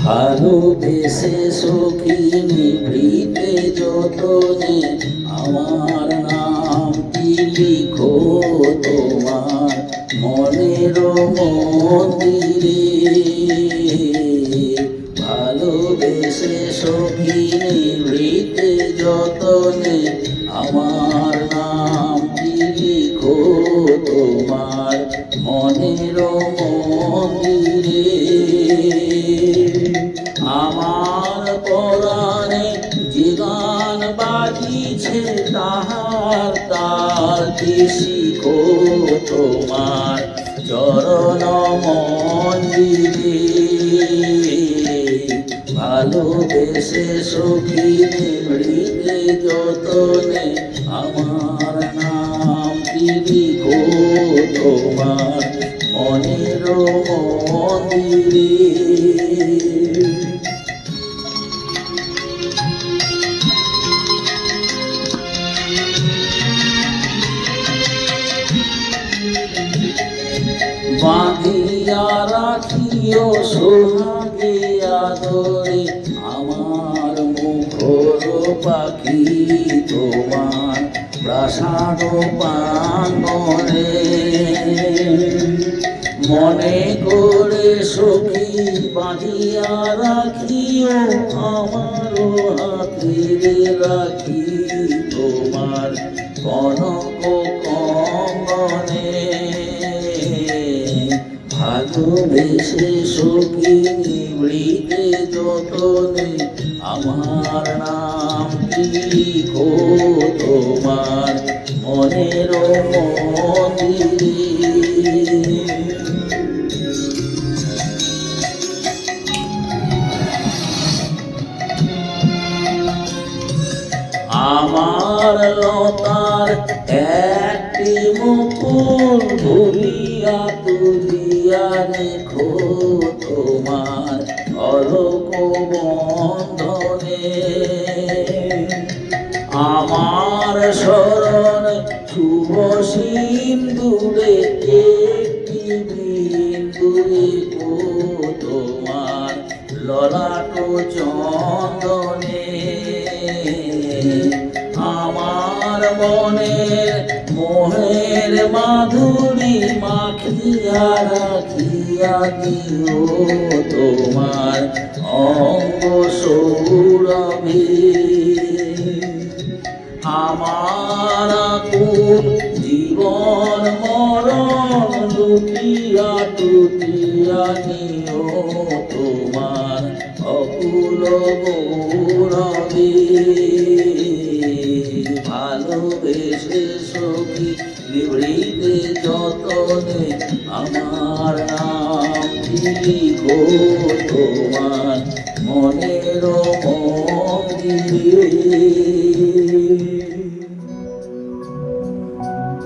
ভালোবেসে সখী নিভৃতে যতনে আমার নামটি লিখো তোমার মনের মন্দিরে। ভালোবেসে সখী নিভৃতে যতনে আমার নামটি লিখো তোমার মনের মন্দিরে। আমার পরাণে যে গান বাজিছে তাহার তালটি শিখো তোমার চরণ মন্দিরে। ভালোবেসে সখী নিভৃতে যতনে আমার নামটি লিখো তোমার মনের মন্দিরে। বাঁধিয়া রাখিও সোহাগে আদরে আমার মুখর পাখি তোমার প্রাসাদ প্রাঙ্গণে। মনে করে সখী বাঁধিয়া রাখিও আমার হাতের রাখি তোমার কনক কঙ্গনে। ভালোবেসে সখী নিভৃতে যতনে আমার নামটি লিখো তোমার মনের মন্দিরে। আমার লতার একটি মুকুল ভুলিয়া তুলিয়া রেখো তোমার অলক বন্ধনে। আমার শরণ শুভ সিন্দুরে একটি বিন্দু রেখো তোমার ললাট চন্দনে। আমার মনের মোহের মাধুরী মাখিয়া রাখিয়া দিও তোমার অঙ্গ সৌরভে। আমার আকুল জীবন মরণ লুটিয়া টুটিয়া নিও তোমার অকুল গৌরবে। ভালোবেসে সখী নিভৃতে যতনে আমার নামটি লিখো তোমার মনের মন্দিরে।